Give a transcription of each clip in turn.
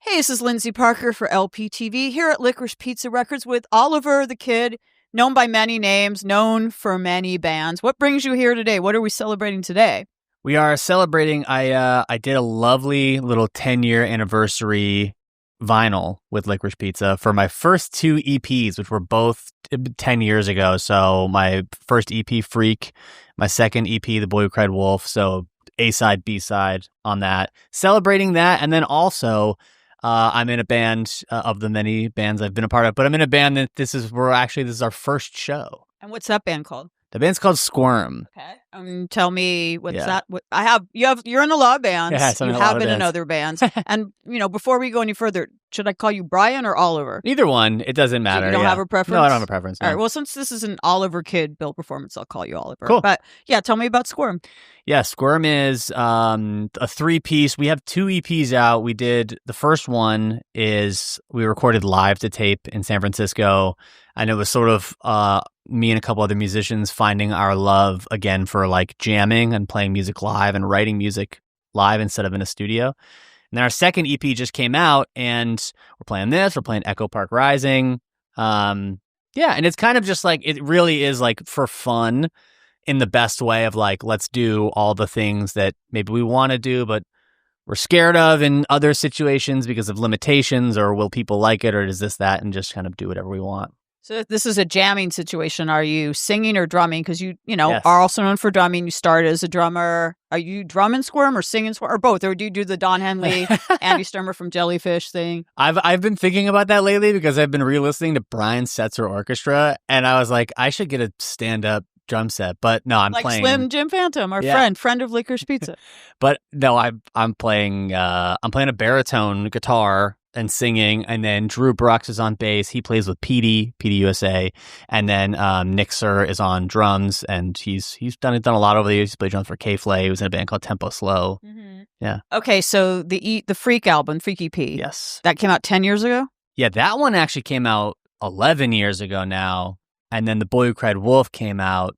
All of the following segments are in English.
Hey, this is Lyndsey Parker for LPtv here at Licorice Pizza Records with Olivver the Kid, known by many names, known for many bands. What brings you here today? What are we celebrating today? We are celebrating. I did a lovely little 10-year anniversary vinyl with Licorice Pizza for my first two EPs, which were both 10 years ago. So my first EP, Freak, my second EP, The Boy Who Cried Wolf. So A-side, B-side on that. Celebrating that, and then also I'm in a band of the many bands I've been a part of, but I'm in a band that this is our first show. And what's that band called? The band's called Squirm. Okay. Tell me what's that? You're in a lot of bands. Yes, you have been in other bands. And before we go any further, should I call you Bryan or Olivver? Either one. It doesn't matter. So you don't have a preference? No, I don't have a preference. No. All right. Well, since this is an Olivver Kid bill performance, I'll call you Olivver. Cool. But yeah, tell me about Squirm. Yeah, Squirm is a 3-piece. We have 2 EPs out. The first one is we recorded live to tape in San Francisco, and it was sort of me and a couple other musicians finding our love again for like jamming and playing music live and writing music live instead of in a studio. And then our second EP just came out, and we're playing this. We're playing Echo Park Rising. And it's kind of just like, it really is like for fun in the best way of like, let's do all the things that maybe we want to do, but we're scared of in other situations because of limitations, or will people like it, or is this, that, and just kind of do whatever we want. So this is a jamming situation. Are you singing or drumming? Because you Yes. are also known for drumming. You started as a drummer. Are you drumming Squirm or singing Squirm, or both? Or do you do the Don Henley, Andy Sturmer from Jellyfish thing? I've been thinking about that lately because I've been re-listening to Brian Setzer Orchestra, and I was like, I should get a stand-up drum set. But no, I'm like playing Slim Jim Phantom, our friend of Licorice Pizza. But no, I'm playing a baritone guitar and singing, and then Drew Brooks is on bass. He plays with PD USA, and then Nick Sir is on drums, and he's done a lot over the years. He's played drums for K-Flay. He was in a band called Tempo Slow. Mm-hmm. Yeah. Okay, so the Freak album, Freak EP, Yes, that came out 10 years ago. Yeah, that one actually came out 11 years ago now, and then The Boy Who Cried Wolf came out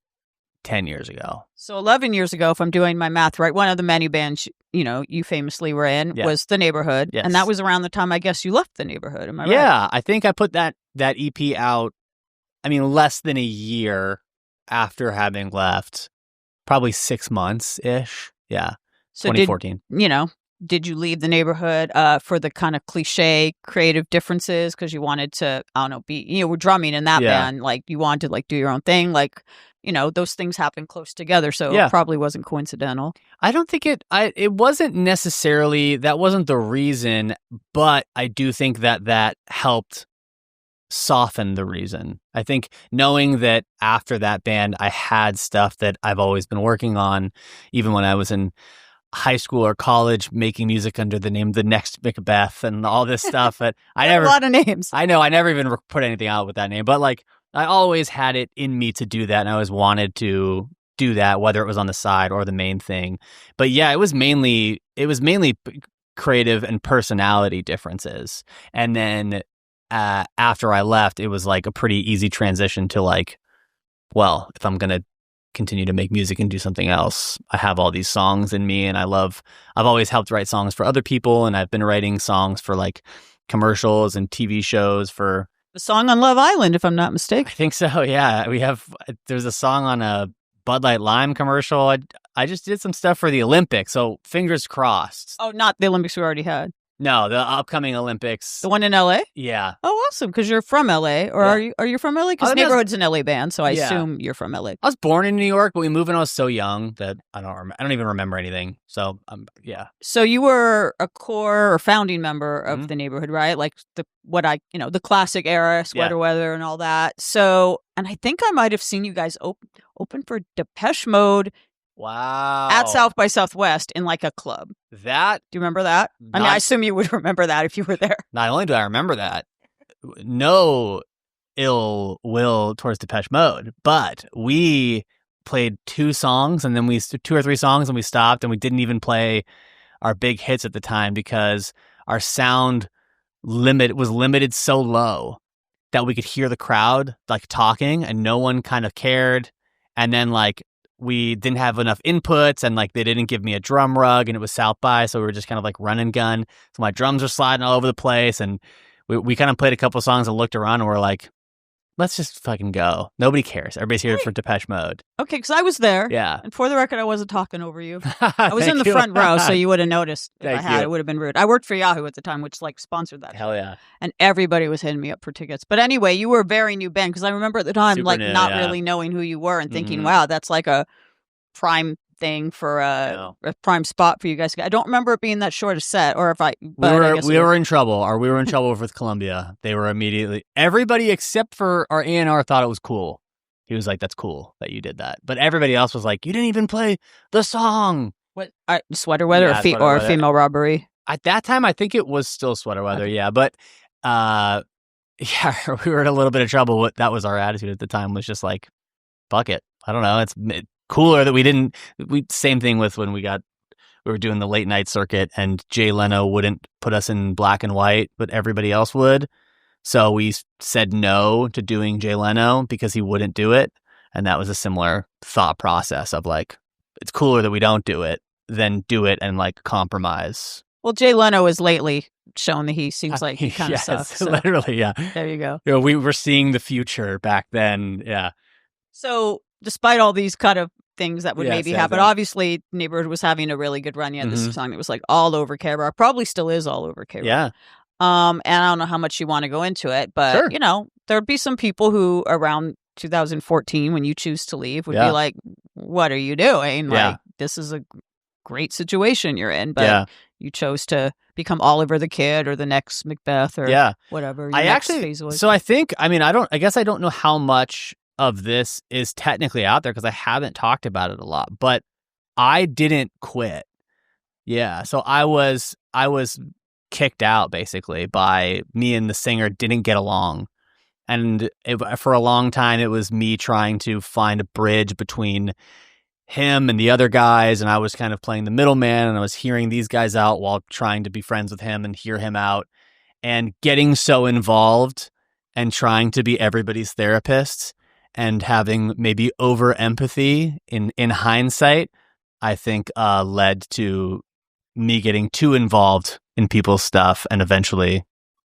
10 years ago. So 11 years ago, if I'm doing my math right, one of the many bands you famously were in was The Neighbourhood. Yes. And that was around the time, I guess, you left The Neighbourhood. Am I right? Yeah, I think I put that EP out, less than a year after having left. Probably 6 months-ish. Yeah, So 2014. Did you leave The Neighbourhood for the kind of cliche creative differences? Because you wanted to, we're drumming in that band. Like, you wanted to, like, do your own thing. Like, those things happen close together. So it probably wasn't coincidental. I don't think it wasn't necessarily, that wasn't the reason, but I do think that helped soften the reason. I think knowing that after that band, I had stuff that I've always been working on, even when I was in high school or college, making music under the name The Next Macbeth and all this stuff. But I never, a lot of names. I know, I never even put anything out with that name, but like I always had it in me to do that, and I always wanted to do that, whether it was on the side or the main thing. But yeah, it was mainly creative and personality differences. And then after I left, it was like a pretty easy transition to like, well, if I'm gonna continue to make music and do something else, I have all these songs in me, and I've always helped write songs for other people, and I've been writing songs for like commercials and TV shows for the song on Love Island, if I'm not mistaken. I think so. Yeah, there's a song on a Bud Light Lime commercial. I just did some stuff for the Olympics, so fingers crossed. Oh, not the Olympics we already had. No, the upcoming Olympics. The one in LA? Yeah. Oh, awesome, because you're from LA. Or are you from LA? Because Neighbourhood's an LA band, so I assume you're from LA. I was born in New York, but we moved when I was so young that I don't even remember anything. So, yeah. So you were a core or founding member of The Neighbourhood, right? Like the classic era, Sweater Weather and all that. So, and I think I might have seen you guys open for Depeche Mode. Wow. At South by Southwest in like a club. Do you remember that? I assume you would remember that if you were there. Not only do I remember that, no ill will towards Depeche Mode, but we played 2 songs, and then 2 or 3 songs, and we stopped, and we didn't even play our big hits at the time because our sound was limited so low that we could hear the crowd like talking, and no one kind of cared. And then like we didn't have enough inputs, and like they didn't give me a drum rug, and it was South by, so we were just kind of like run and gun. So my drums are sliding all over the place, and we kind of played a couple songs and looked around, and we're like, let's just fucking go. Nobody cares. Everybody's here for Depeche Mode. Okay, because I was there. Yeah. And for the record, I wasn't talking over you. I was in the front row, so you would have noticed if I had. It would have been rude. I worked for Yahoo at the time, which like sponsored that. Hell yeah. And everybody was hitting me up for tickets. But anyway, you were a very new band, because I remember at the time, Super like new, not really knowing who you were and thinking, wow, that's like a prime thing for a prime spot for you guys. I don't remember it being that short a set, or if we were in trouble, or we were in trouble with Columbia. They were immediately, everybody except for our A&R thought it was cool. He was like, that's cool that you did that. But everybody else was like, you didn't even play the song. What? Sweater Weather or Female Robbery? At that time, I think it was still Sweater Weather, yeah. But yeah, we were in a little bit of trouble. That was our attitude at the time, was just like, fuck it. I don't know. It's cooler that we didn't. Same thing with when we were doing the late night circuit, and Jay Leno wouldn't put us in black and white, but everybody else would. So we said no to doing Jay Leno because he wouldn't do it. And that was a similar thought process of like, it's cooler that we don't do it than do it and like compromise. Well, Jay Leno has lately shown that he seems like he kind of sucks. So. Literally, yeah. There you go. You know, we were seeing the future back then, yeah. So despite all these kind of things that would maybe happen, obviously Neighbourhood was having a really good run. You had this song that was like all over K-Rock, probably still is all over K-Rock. Yeah. And I don't know how much you want to go into it, but you know, there'd be some people who around 2014, when you choose to leave, would be like, what are you doing? Like, this is a great situation you're in, but you chose to become Olivver the Kid or the next Macbeth or whatever. I guess I don't know how much of this is technically out there because I haven't talked about it a lot, but I didn't quit. Yeah. So I was kicked out basically by me and the singer didn't get along. And for a long time, it was me trying to find a bridge between him and the other guys. And I was kind of playing the middleman, and I was hearing these guys out while trying to be friends with him and hear him out, and getting so involved and trying to be everybody's therapist and having maybe over empathy in hindsight, I think led to me getting too involved in people's stuff. And eventually,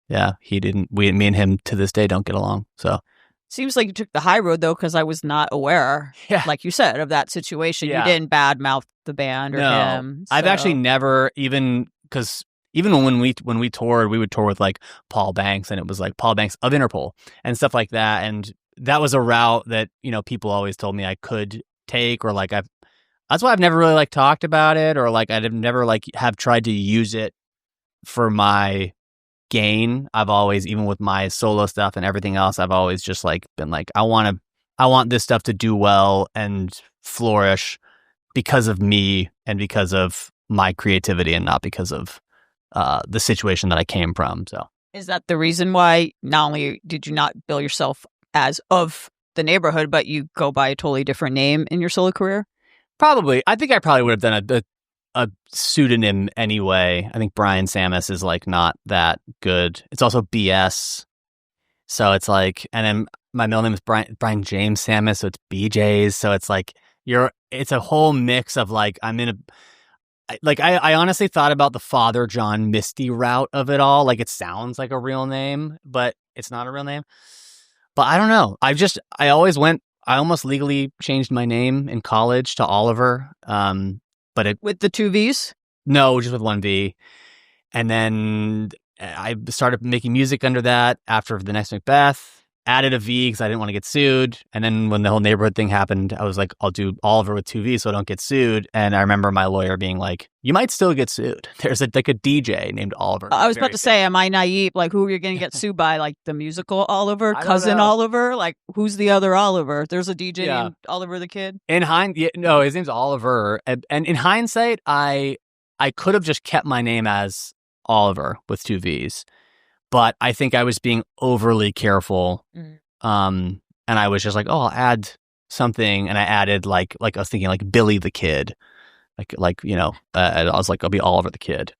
me and him to this day don't get along. So seems like you took the high road, though, because I was not aware, like you said, of that situation. You didn't badmouth the band or him. So. I've actually never because even when we toured, we would tour with like Paul Banks, and it was like Paul Banks of Interpol and stuff like that. And that was a route that, you know, people always told me I could take, or like that's why I've never really like talked about it, or like I've never like have tried to use it for my gain. I've always, even with my solo stuff and everything else, I've always just like been like, I want this stuff to do well and flourish because of me and because of my creativity, and not because of the situation that I came from. So is that the reason why not only did you not bill yourself as of the Neighbourhood, but you go by a totally different name in your solo career? Probably. I think I probably would have done a pseudonym anyway. I think Bryan Sammis is like not that good. It's also BS. So it's like, and then my middle name is Bryan James Sammis, so it's BJ's. So it's like it's a whole mix of like, I honestly thought about the Father John Misty route of it all. Like, it sounds like a real name, but it's not a real name. But I don't know. I almost legally changed my name in college to Olivver. But with the 2 V's? No, just with 1 V. And then I started making music under that after the next Macbeth. Added a V because I didn't want to get sued. And then when the whole Neighbourhood thing happened, I was like, I'll do Olivver with 2 V's so I don't get sued. And I remember my lawyer being like, you might still get sued. There's a DJ named Olivver. I was about to say, am I naive? Like, who are you going to get sued by? Like the musical Olivver, cousin Olivver? Like, who's the other Olivver? There's a DJ named Olivver the Kid? No, his name's Olivver. And in hindsight, I could have just kept my name as Olivver with 2 V's. But I think I was being overly careful. And I was just like, oh, I'll add something. And I added like I was thinking like Billy the Kid. Like you know, I was like, I'll be Olivver the Kid.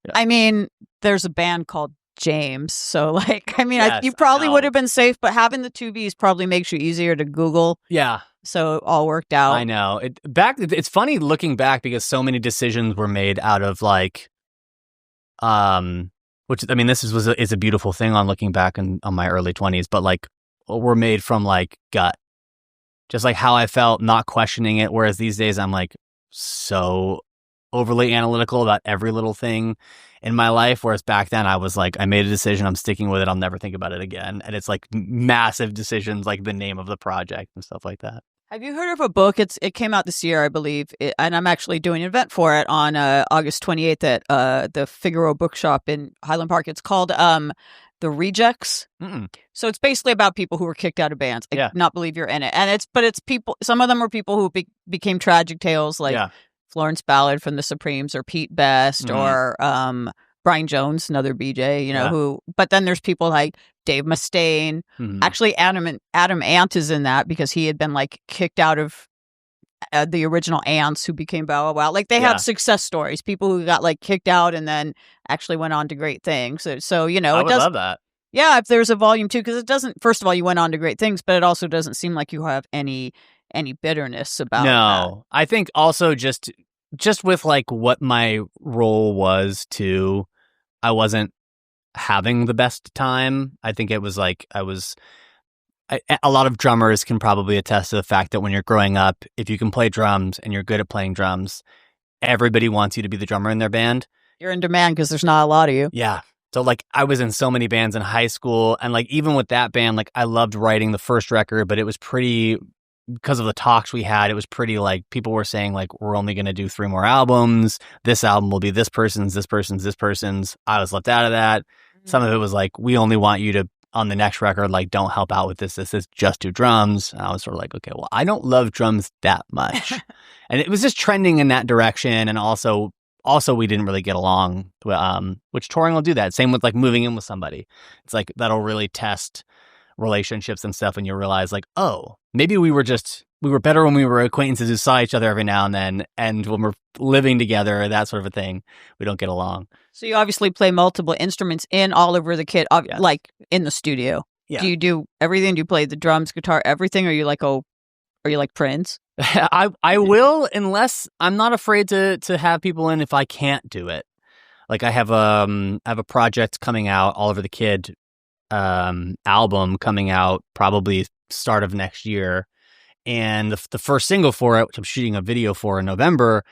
Yeah. I mean, there's a band called James. So like, I mean, you probably would have been safe, but having the 2 V's probably makes you easier to Google. Yeah. so it all worked out. I know. It's funny looking back because so many decisions were made out of like, which I mean, this is a beautiful thing on looking back on my early 20s, but like were made from like gut, just like how I felt, not questioning it. Whereas these days I'm like so overly analytical about every little thing in my life. Whereas back then I was like, I made a decision, I'm sticking with it, I'll never think about it again. And it's like massive decisions, like the name of the project and stuff like that. Have you heard of a book? It came out this year, I believe, and I'm actually doing an event for it on August 28th at the Figaro Bookshop in Highland Park. It's called The Rejects. Mm-mm. So it's basically about people who were kicked out of bands. I cannot believe you're in it. And it's people, some of them are people who became tragic tales, like Florence Ballard from the Supremes, or Pete Best, or Brian Jones, another BJ, who, but then there's people like Dave Mustaine. Actually, Adam Ant is in that because he had been like kicked out of the original Ants, who became Bow Wow. Like they have success stories, people who got like kicked out and then actually went on to great things. So I would love that. Yeah, if there's a volume 2, because it doesn't. First of all, you went on to great things, but it also doesn't seem like you have any bitterness about. No, I think also just with like what my role was too, I wasn't having the best time. I think it was like a lot of drummers can probably attest to the fact that when you're growing up, if you can play drums and you're good at playing drums, everybody wants you to be the drummer in their band. You're in demand because there's not a lot of you. Yeah. So like I was in so many bands in high school, and like even with that band, like I loved writing the first record, but it was pretty, because of the talks we had, it was pretty like people were saying like, we're only going to do 3 more albums. This album will be this person's, this person's, this person's. I was left out of that. Some of it was like, we only want you to, on the next record, like, don't help out with this. This is just do drums. And I was sort of like, okay, well, I don't love drums that much. And it was just trending in that direction. And also we didn't really get along, which touring will do that. Same with like moving in with somebody. It's like, that'll really test relationships and stuff. And you realize like, oh, maybe we were better when we were acquaintances who saw each other every now and then. And when we're living together, that sort of a thing, we don't get along. So you obviously play multiple instruments in Olivver the Kid, like in the studio. Yeah. Do you do everything? Do you play the drums, guitar, everything? Or are you like Prince? I will, unless I'm not afraid to have people in if I can't do it. Like I have a project coming out, Olivver the Kid album coming out probably start of next year. And the first single for it, which I'm shooting a video for in November,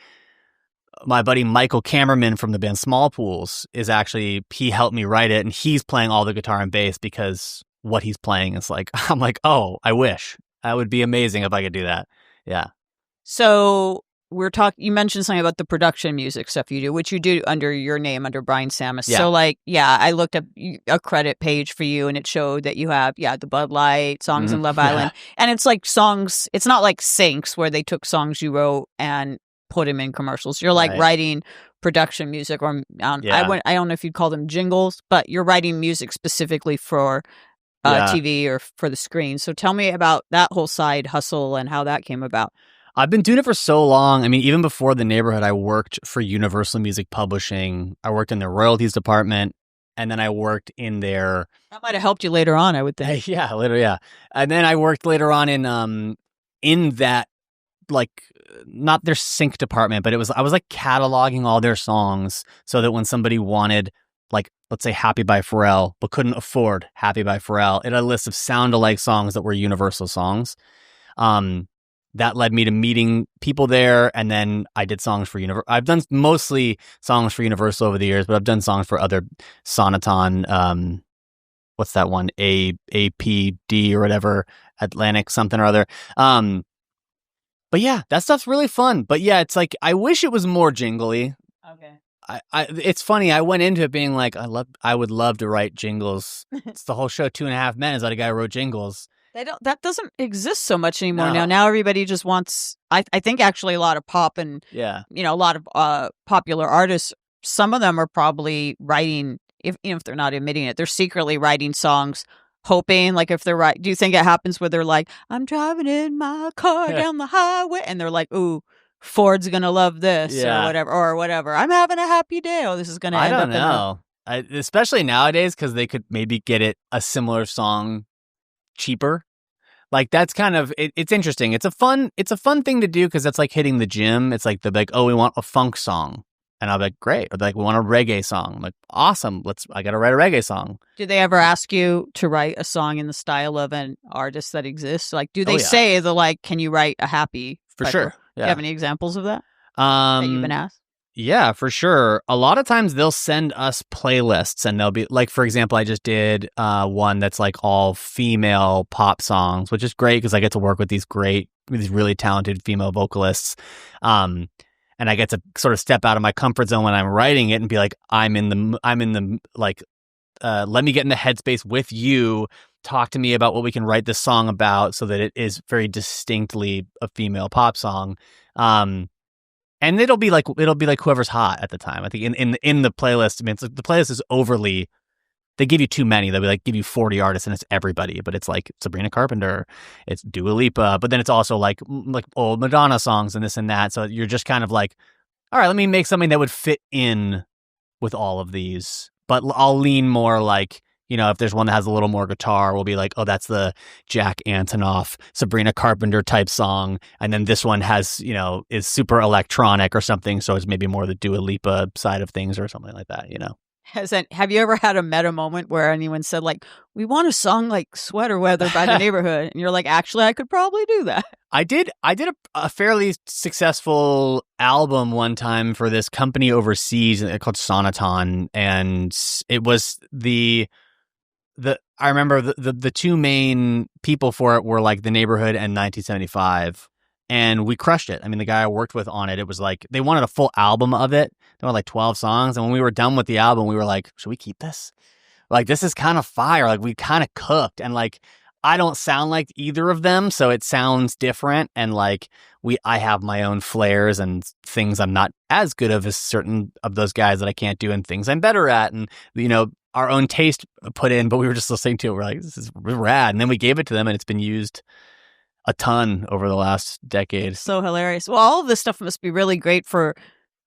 my buddy Michael Cameraman from the band Small Pools he helped me write it, and he's playing all the guitar and bass because what he's playing is like, I'm like, oh, I wish. That would be amazing if I could do that. Yeah. So you mentioned something about the production music stuff you do, which you do under your name, under Bryan Sammis. Yeah. So like, I looked up a credit page for you, and it showed that you have, the Bud Light, Songs in Love Island. And it's like songs, it's not like syncs where they took songs you wrote and put them in commercials. You're like writing production music, or I don't know if you'd call them jingles, but you're writing music specifically for TV or for the screen. So tell me about that whole side hustle and how that came about. I've been doing it for so long. I mean, even before the Neighbourhood, I worked for Universal Music Publishing. I worked in their royalties department, and then I worked in their... That might have helped you later on, I would think. Yeah, later, yeah. And then I worked later on in that, like, not their sync department, but I was like cataloging all their songs so that when somebody wanted, like, let's say Happy by Pharrell, but couldn't afford Happy by Pharrell, it had a list of sound-alike songs that were Universal songs. That led me to meeting people there, and then I did songs for Universal. I've done mostly songs for Universal over the years, but I've done songs for other Sonaton, what's that one? APD or whatever, Atlantic something or other. But yeah, that stuff's really fun. But yeah, it's like, I wish it was more jingly. Okay. It's funny. I went into it being like, I would love to write jingles. It's the whole show, 2.5 Men, is that a guy who wrote jingles. That doesn't exist so much anymore now. Now everybody just wants, I think actually a lot of pop and, a lot of popular artists, some of them are probably writing, if they're not admitting it, they're secretly writing songs, hoping, like, if they're right. Do you think it happens where they're like, I'm driving in my car down the highway, and they're like, ooh, Ford's going to love this or whatever. I'm having a happy day. Oh, this is going to end up. I don't know. Especially nowadays, because they could maybe get it a similar song cheaper. Like that's kind of it's interesting. It's a fun thing to do because that's like hitting the gym. It's like oh, we want a funk song, and I'll be like, great. Or like, we want a reggae song. I'm like, awesome. I got to write a reggae song. Do they ever ask you to write a song in the style of an artist that exists? Like, do they yeah. say can you write a happy? For sure. Yeah. Do you have any examples of that you've been asked? Yeah, for sure. A lot of times they'll send us playlists and they'll be like, for example, I just did one that's like all female pop songs, which is great because I get to work with these really talented female vocalists. And I get to sort of step out of my comfort zone when I'm writing it and be like, I'm in the like, let me get in the headspace with you. Talk to me about what we can write this song about so that it is very distinctly a female pop song. And it'll be like whoever's hot at the time. I think in the playlist, I mean, the playlist is overly. They give you too many. They'll be like give you 40 artists and it's everybody, but it's like Sabrina Carpenter, it's Dua Lipa, but then it's also like old Madonna songs and this and that. So you're just kind of like, all right, let me make something that would fit in with all of these. But I'll lean more like, you know, if there's one that has a little more guitar, we'll be like, oh, that's the Jack Antonoff, Sabrina Carpenter type song. And then this one has, you know, is super electronic or something. So it's maybe more the Dua Lipa side of things or something like that, you know. Have you ever had a meta moment where anyone said, like, we want a song like Sweater Weather by the Neighbourhood? And you're like, actually, I could probably do that. I did a fairly successful album one time for this company overseas called Sonaton. And it was I remember the two main people for it were like the Neighbourhood and 1975, and we crushed it. I mean, the guy I worked with on it, it was like they wanted a full album of it. There were like 12 songs, and when we were done with the album, we were like, should we keep this? Like, this is kind of fire. Like, we kind of cooked, and like I don't sound like either of them, so it sounds different, and like I have my own flares and things I'm not as good of as certain of those guys that I can't do, and things I'm better at, and you know, our own taste put in, but we were just listening to it. We're like, this is rad. And then we gave it to them and it's been used a ton over the last decade. So hilarious. Well, all of this stuff must be really great for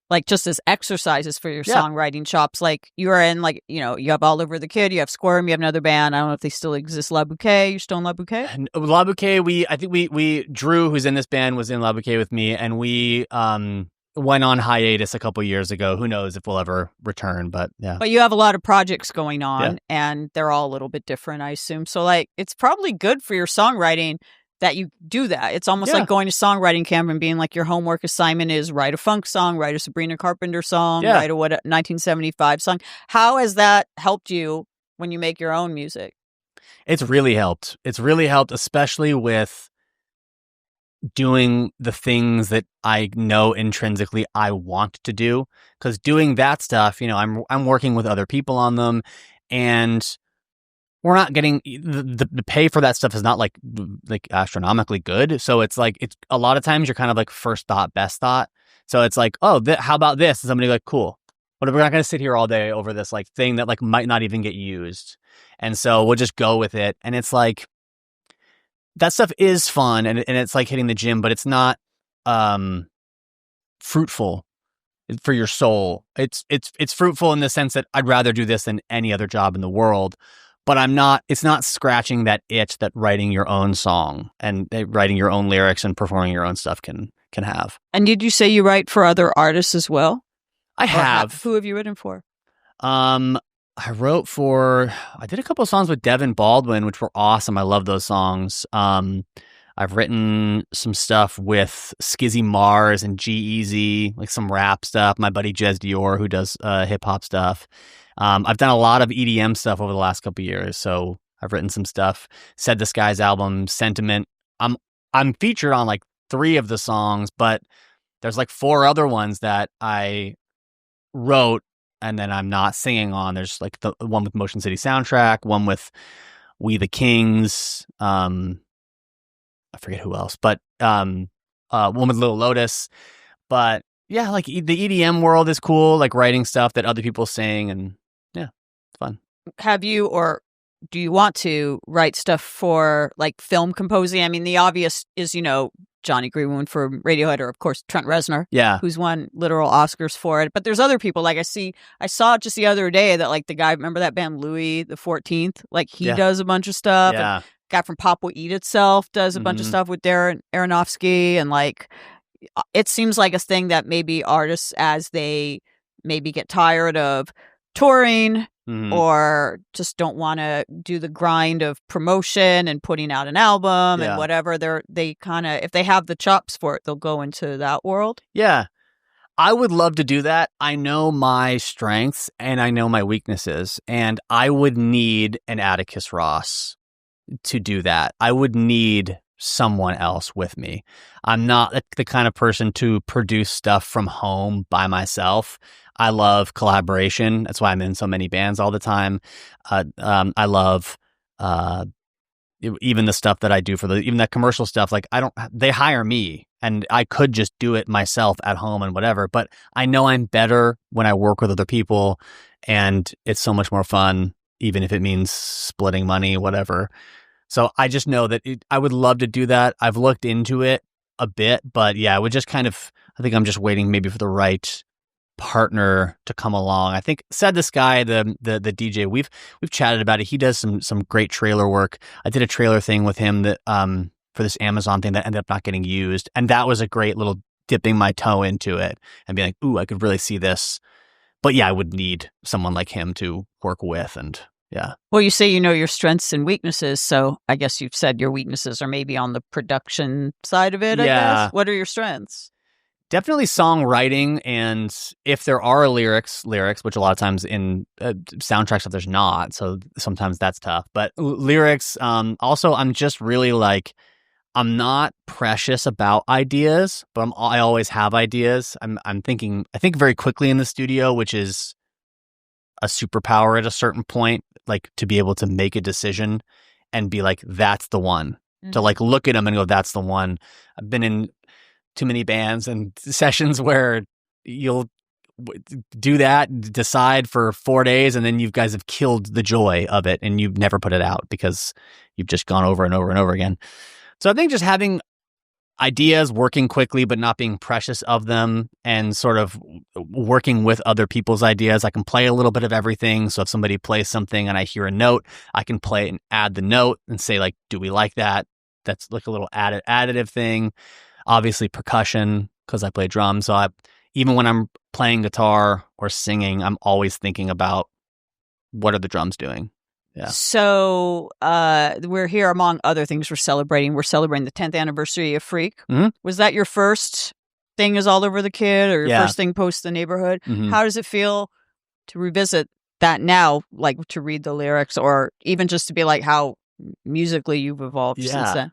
like just as exercises for your songwriting chops. Like you are in like, you know, you have Olivver The Kid, you have Squirm, you have another band. I don't know if they still exist. La Bouquet. You're still in La Bouquet? La Bouquet, I think we Drew, who's in this band, was in La Bouquet with me, and we went on hiatus a couple years ago. Who knows if we'll ever return, but yeah. But you have a lot of projects going on and they're all a little bit different, I assume. So like it's probably good for your songwriting that you do that. It's almost like going to songwriting camp and being like your homework assignment is write a funk song, write a Sabrina Carpenter song, write a 1975 song. How has that helped you when you make your own music? It's really helped. It's really helped, especially with doing the things that I know intrinsically I want to do, because doing that stuff, you know, I'm working with other people on them, and we're not getting the pay for that stuff is not like astronomically good. So it's like it's a lot of times you're kind of like first thought, best thought. So it's like, oh, how about this? And somebody like, cool. But we're not going to sit here all day over this like thing that like might not even get used, and so we'll just go with it. And it's like, that stuff is fun and it's like hitting the gym, but it's not fruitful for your soul. It's fruitful in the sense that I'd rather do this than any other job in the world, but it's not scratching that itch that writing your own song and writing your own lyrics and performing your own stuff can have. And did you say you write for other artists as well? I have. Who have you written for? I did a couple of songs with Devin Baldwin, which were awesome. I love those songs. I've written some stuff with Skizzy Mars and G-Eazy, like some rap stuff. My buddy Jez Dior, who does hip hop stuff. I've done a lot of EDM stuff over the last couple of years. So I've written some stuff. Said the Skies album, Sentiment. I'm featured on like 3 of the songs, but there's like 4 other ones that I wrote and then I'm not singing on. There's like the one with Motion City Soundtrack, one with We the Kings, I forget who else, but one with Little Lotus. But yeah, like the EDM world is cool, like writing stuff that other people sing, and yeah, it's fun. Have you or do you want to write stuff for like film composing? I mean, the obvious is, you know, Johnny Greenwood for Radiohead, or of course Trent Reznor, who's won literal Oscars for it. But there's other people. Like I saw just the other day that like the guy, remember that band Louis the 14th? Like he does a bunch of stuff. Yeah. guy from Pop Will Eat Itself does a bunch of Mhm. stuff with Darren Aronofsky, and like it seems like a thing that maybe artists, as they maybe get tired of touring Mhm. or just don't want to do the grind of promotion and putting out an album and Yeah. whatever, they kind of, if they have the chops for it, they'll go into that world. Yeah. I would love to do that. I know my strengths and I know my weaknesses, and I would need an Atticus Ross to do that. I would need someone else with me. I'm not the kind of person to produce stuff from home by myself. I love collaboration. That's why I'm in so many bands all the time. I love even the stuff that I do for even that commercial stuff. Like they hire me and I could just do it myself at home and whatever, but I know I'm better when I work with other people, and it's so much more fun, even if it means splitting money, whatever. So I just know that I would love to do that. I've looked into it a bit, but yeah, I would just I think I'm just waiting maybe for the right partner to come along. I think Said the Sky, the DJ, we've chatted about it. He does some great trailer work. I did a trailer thing with him that for this Amazon thing that ended up not getting used, and that was a great little dipping my toe into it and being like, ooh, I could really see this. But yeah, I would need someone like him to work with, and yeah. Well, you say you know your strengths and weaknesses, so I guess you've said your weaknesses are maybe on the production side of it, I guess. What are your strengths? Definitely songwriting, and if there are lyrics, which a lot of times in soundtrack stuff there's not, so sometimes that's tough. But lyrics, also I'm just really like, I'm not precious about ideas, but I always have ideas. I think very quickly in the studio, which is a superpower at a certain point, like to be able to make a decision and be like, that's the one. Mm-hmm. To like look at them and go, that's the one. I've been in too many bands and sessions where you'll do that, decide for 4 days, and then you guys have killed the joy of it and you've never put it out because you've just gone over and over and over again. So I think just having ideas, working quickly, but not being precious of them, and sort of working with other people's ideas. I can play a little bit of everything. So if somebody plays something and I hear a note, I can play and add the note and say like, do we like that? That's like a little additive thing. Obviously percussion, because I play drums. So even when I'm playing guitar or singing, I'm always thinking about what are the drums doing. Yeah. So we're here, among other things, we're celebrating the 10th anniversary of Freak. Mm-hmm. Was that your first thing as Olivver the Kid, or your first thing post the Neighbourhood? Mm-hmm. How does it feel to revisit that now, like to read the lyrics, or even just to be like how musically you've evolved since then?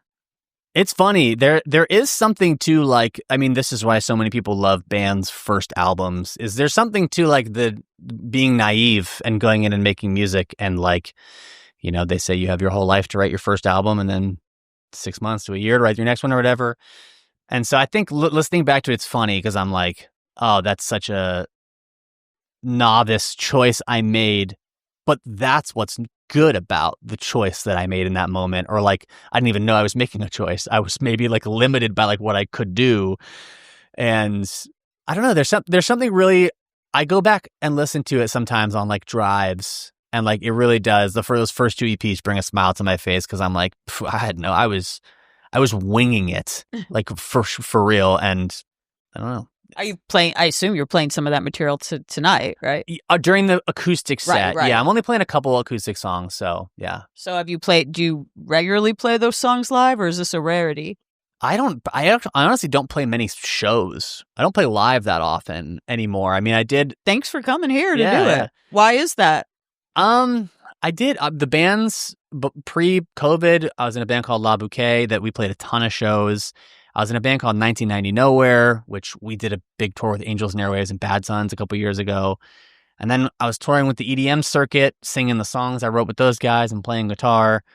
It's funny. There is something to like, I mean, this is why so many people love bands' first albums, is there's something to like the being naive and going in and making music, and like, you know, they say you have your whole life to write your first album and then 6 months to a year to write your next one or whatever. And so I think listening back to it's funny because I'm like, oh, that's such a novice choice I made, but that's what's good about the choice that I made in that moment. Or like, I didn't even know I was making a choice. I was maybe like limited by like what I could do. And I don't know, there's something really, I go back and listen to it sometimes on like drives, and like it really does. Those first 2 EPs bring a smile to my face because I'm like, I was winging it like for real. And I don't know. Are you playing? I assume you're playing some of that material tonight, right? During the acoustic set. Right. Yeah, I'm only playing a couple acoustic songs, so yeah. So do you regularly play those songs live, or is this a rarity? I honestly don't play many shows. I don't play live that often anymore. I mean, I did. Thanks for coming here to do it. Why is that? I did the bands pre-COVID. I was in a band called Bouquet that we played a ton of shows. I was in a band called 1990 Nowhere, which we did a big tour with Angels and Airwaves and Bad Sons a couple years ago. And then I was touring with the EDM circuit, singing the songs I wrote with those guys and playing guitar.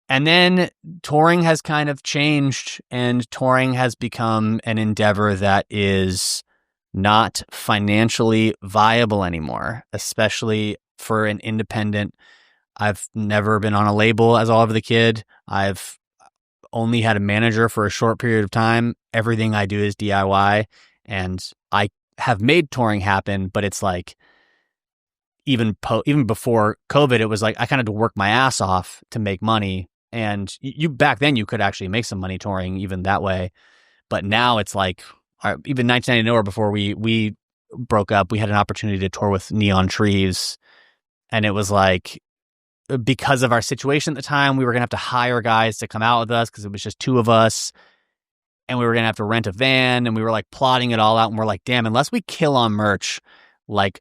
And then touring has kind of changed, and touring has become an endeavor that is not financially viable anymore, especially for an independent. I've never been on a label as Olivver the Kid. I've only had a manager for a short period of time. Everything I do is DIY, and I have made touring happen, but it's like even before COVID, it was like I kind of had to work my ass off to make money, And you back then you could actually make some money touring even that way. But now it's like, even 1999 before we broke up, we had an opportunity to tour with Neon Trees. And it was like, because of our situation at the time, we were going to have to hire guys to come out with us because it was just two of us. And we were going to have to rent a van, and we were like plotting it all out. And we're like, damn, unless we kill on merch, like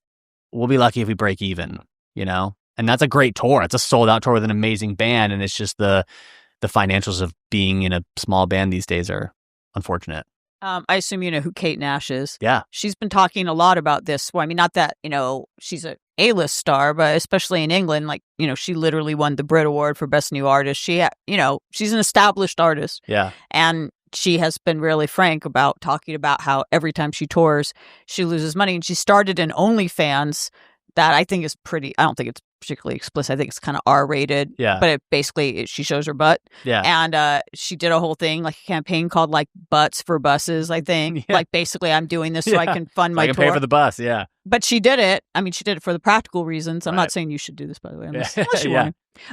we'll be lucky if we break even, you know? And that's a great tour. It's a sold out tour with an amazing band. And it's just the financials of being in a small band these days are unfortunate. I assume you know who Kate Nash is. Yeah. She's been talking a lot about this. Well, I mean, not that, she's a A-list star, but especially in England, like, she literally won the Brit Award for Best New Artist. She's an established artist. Yeah. And she has been really frank about talking about how every time she tours, she loses money. And she started an OnlyFans that I think is I don't think it's particularly explicit. I think it's kind of R-rated. Yeah. But she shows her butt. Yeah. And she did a whole thing, like a campaign called like Butts for Buses, I think. Yeah. Like basically I'm doing this so I can fund my tour. I can pay for the bus, yeah. But she did it. I mean, she did it for the practical reasons. I'm not saying you should do this, by the way, unless you yeah.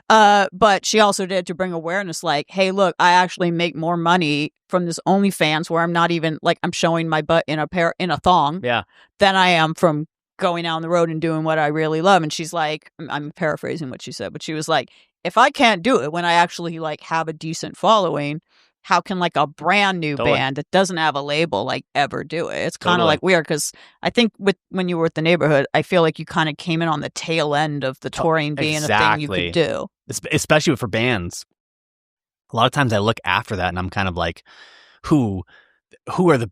want. But she also did it to bring awareness, like, hey, look, I actually make more money from this OnlyFans where I'm not even, like, I'm showing my butt in a thong than I am from going out on the road and doing what I really love. And she's like, I'm paraphrasing what she said, but she was like, if I can't do it when I actually like have a decent following, how can like a brand new band that doesn't have a label like ever do it? It's kind of like weird because I think when you were at the Neighbourhood, I feel like you kind of came in on the tail end of the touring being a thing you could do. Especially for bands. A lot of times I look after that and I'm kind of like, who are the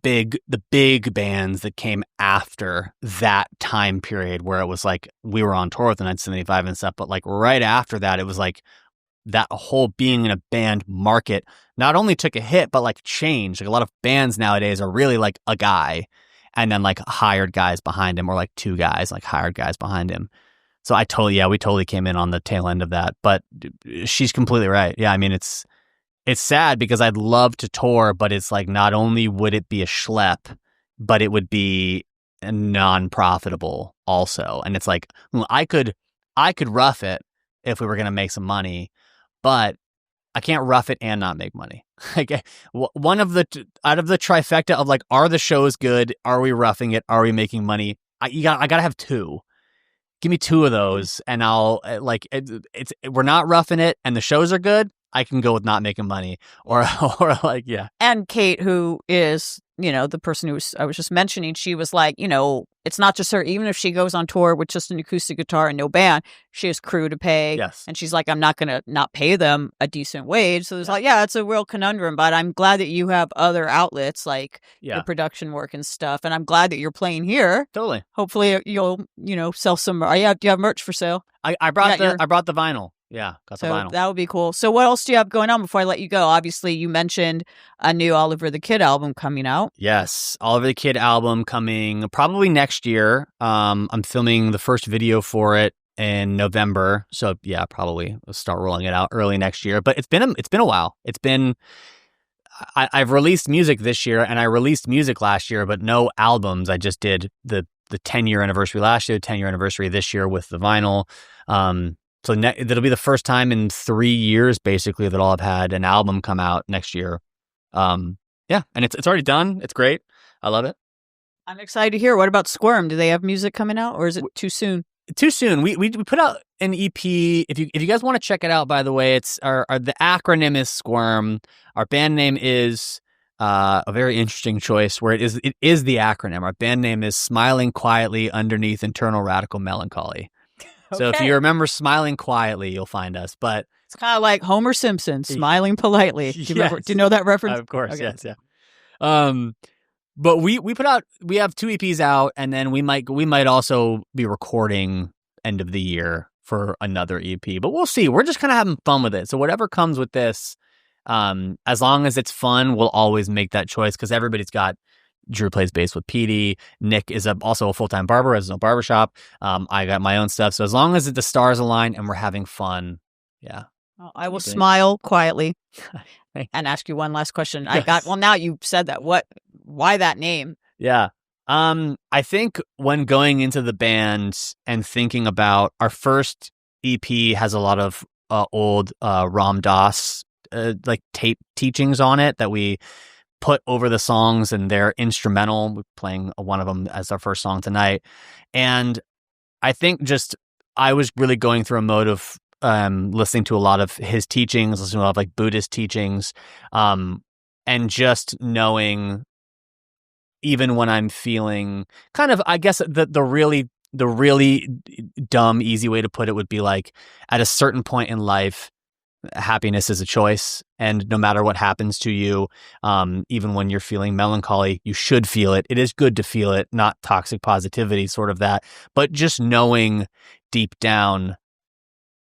big bands that came after that time period where it was like we were on tour with the 1975 and stuff, but like right after that, it was like that whole being in a band market not only took a hit, but like changed. Like a lot of bands nowadays are really like a guy and then like hired guys behind him, or like two guys, like hired guys behind him. So we totally came in on the tail end of that, but she's completely right. Yeah. I mean, it's sad because I'd love to tour, but it's like not only would it be a schlep, but it would be non-profitable also. And it's like, I could rough it if we were going to make some money, but I can't rough it and not make money. Like one of out of the trifecta of like, are the shows good? Are we roughing it? Are we making money? I gotta have two. Give me two of those, and I'll we're not roughing it, and the shows are good. I can go with not making money or like, yeah. And Kate, who is, the person who I was just mentioning, she was like, it's not just her. Even if she goes on tour with just an acoustic guitar and no band, she has crew to pay. Yes. And she's like, I'm not going to not pay them a decent wage. So it's like, it's a real conundrum, but I'm glad that you have other outlets like your production work and stuff. And I'm glad that you're playing here. Totally. Hopefully you'll, sell some. Do you have merch for sale? I brought the vinyl. Yeah, got the vinyl. That would be cool. So what else do you have going on before I let you go? Obviously, you mentioned a new Olivver The Kid album coming out. Yes, Olivver The Kid album coming probably next year. I'm filming the first video for it in November. So yeah, probably we'll start rolling it out early next year. But it's been a while. I've released music this year and I released music last year, but no albums. I just did the 10-year anniversary last year, 10-year anniversary this year with the vinyl. So that'll be the first time in 3 years, basically, that I'll have had an album come out next year. And it's already done. It's great. I love it. I'm excited to hear. What about Squirm? Do they have music coming out, or is it too soon? Too soon. We put out an EP. If you guys want to check it out, by the way, it's the acronym is Squirm. Our band name is a very interesting choice, where it is the acronym. Our band name is Smiling Quietly Underneath Internal Radical Melancholy. So if you remember Smiling Quietly, you'll find us. But it's kind of like Homer Simpson, smiling politely. Do you know that reference? Of course, okay. Yes, yeah. But we have 2 EPs out, and then we might also be recording end of the year for another EP. But we'll see. We're just kind of having fun with it. So whatever comes with this, as long as it's fun, we'll always make that choice, because everybody's got. Drew plays bass with Petey. Nick is also a full-time barber, has no barbershop. I got my own stuff. So as long as the stars align and we're having fun, yeah. Well, I will smile quietly and ask you one last question. Yes. Now you've said that. Why that name? Yeah. I think when going into the band and thinking about our first EP has a lot of old Ram Dass like tape teachings on it that we put over the songs, and they're instrumental. We're playing one of them as our first song tonight. And I think just I was really going through a mode of listening to a lot of his teachings, listening to a lot of like Buddhist teachings, and just knowing, even when I'm feeling kind of, I guess the really dumb, easy way to put it would be like, at a certain point in life, happiness is a choice, and no matter what happens to you, even when you're feeling melancholy, you should feel it. It is good to feel it, not toxic positivity, sort of that, but just knowing deep down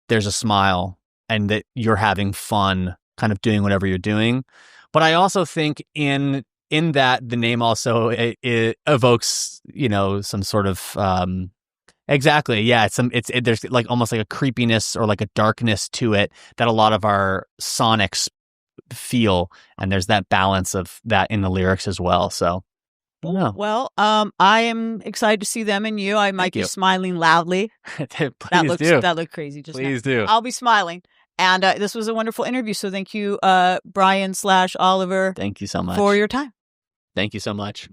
there's a smile and that you're having fun kind of doing whatever you're doing. But I also think in that, the name also it evokes, some sort of exactly. Yeah. There's like almost like a creepiness or like a darkness to it that a lot of our sonics feel. And there's that balance of that in the lyrics as well. So, I don't know. Well, I am excited to see them and you. I might be smiling loudly. Please do. That looked crazy just Please now. do. I'll be smiling. And this was a wonderful interview. So thank you, Bryan / Olivver. Thank you so much for your time. Thank you so much.